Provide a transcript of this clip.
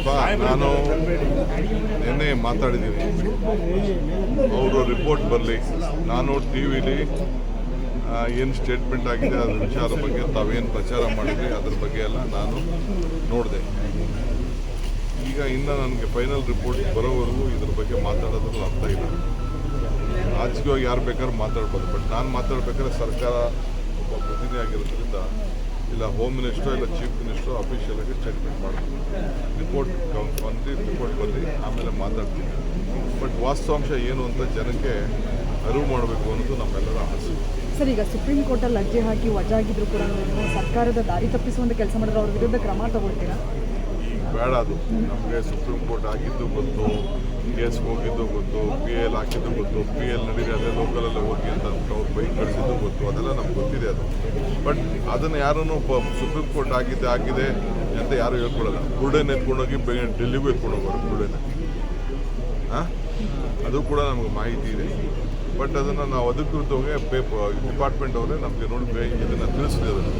ನೋಡಪ್ಪ, ನಾನು ನಿನ್ನೆ ಮಾತಾಡಿದ್ದೀನಿ. ಅವರು ರಿಪೋರ್ಟ್ ಬರಲಿ. ನಾನು ಟಿ ವಿಲಿ ಏನು ಸ್ಟೇಟ್ಮೆಂಟ್ ಆಗಿದೆ ಅದ್ರ ವಿಚಾರದ ಬಗ್ಗೆ ತಾವೇನು ಪ್ರಚಾರ ಮಾಡಿದ್ರಿ ಅದ್ರ ಬಗ್ಗೆ ಎಲ್ಲ ನಾನು ನೋಡಿದೆ. ಈಗ ಇನ್ನು ನನಗೆ ಫೈನಲ್ ರಿಪೋರ್ಟ್ ಬರೋವರೆಗೂ ಇದ್ರ ಬಗ್ಗೆ ಮಾತಾಡೋದ್ರಲ್ಲಿ ಅರ್ಥ ಇಲ್ಲ. ರಾಜಕೀಯವಾಗಿ ಯಾರು ಬೇಕಾದ್ರೂ ಮಾತಾಡ್ಬೋದು, ಬಟ್ ನಾನು ಮಾತಾಡ್ಬೇಕಾದ್ರೆ ಸರ್ಕಾರ ಒಬ್ಬ ಪ್ರತಿನಿಧಿ ಆಗಿರೋದ್ರಿಂದ ಇಲ್ಲ ಹೋಮ್ ಮಿನಿಸ್ಟ್ರು ಇಲ್ಲ ಚೀಫ್ ಮಿನಿಸ್ಟ್ರು ಅಫಿಷಿಯಲಾಗಿ ಸ್ಟೇಟ್ಮೆಂಟ್ ಮಾಡ್ತೀನಿ. ರಿಪೋರ್ಟ್ ಬರಲಿ, ಆಮೇಲೆ ಮಾತಾಡ್ತೀನಿ. ಬಟ್ ವಾಸ್ತವಾಂಶ ಏನು ಅಂತ ಜನಕ್ಕೆ ಅರಿವು ಮಾಡಬೇಕು ಅನ್ನೋದು ನಮ್ಮೆಲ್ಲರ ಆಸೆ. ಸರ್, ಈಗ ಸುಪ್ರೀಂ ಕೋರ್ಟಲ್ಲಿ ಅರ್ಜಿ ಹಾಕಿ ವಜಾಗಿದ್ರು ಕೂಡ ಸರ್ಕಾರದ ದಾರಿ ತಪ್ಪಿಸುವಂಥ ಕೆಲಸ ಮಾಡಿದ್ರೆ ಅವ್ರ ವಿರುದ್ಧ ಕ್ರಮ ತಗೊಳ್ತೀರಾ? ಈಗ ಬೇಡ, ಅದು ನಮಗೆ ಸುಪ್ರೀಂ ಕೋರ್ಟ್ ಆಗಿದ್ದು ಗೊತ್ತು, ಕೇಸ್ಗೆ ಹೋಗಿದ್ದು ಗೊತ್ತು, PL ಹಾಕಿದ್ದು ಗೊತ್ತು, PL ನಡೀರಿ ಅಲ್ಲೇ ಲೋಕಲಲ್ಲೇ ಹೋಗಿ ಅಂತ ಅವ್ರು ಬೈಕ್ ಕಳಿಸಿದ್ದು ಗೊತ್ತು, ಅದೆಲ್ಲ ನಮ್ಗೆ ಗೊತ್ತಿದೆ ಅದು. ಬಟ್ ಅದನ್ನು ಯಾರೂ ಸುಪ್ರೀಂ ಕೋರ್ಟ್ ಆಗಿದೆ ಅಂತ ಯಾರು ಹೇಳ್ಕೊಡಲ್ಲ. ಬುರುಡೆನ ಎತ್ಕೊಂಡೋಗಿ ಡೆಲ್ಲಿಗೂ ಎತ್ಕೊಂಡು ಹೋಗೋರು ಬುರುಡೆನ. ಅದು ಕೂಡ ನಮಗೆ ಮಾಹಿತಿ ಇದೆ. ಬಟ್ ಅದನ್ನು ನಾವು ಅಧಿಕೃತವಾಗಿ ಡಿಪಾರ್ಟ್ಮೆಂಟ್ ಅವರೇ ನಮಗೆ ನೋಡಿ ಇದನ್ನು ತಿಳಿಸಿದೆ. ಅದನ್ನು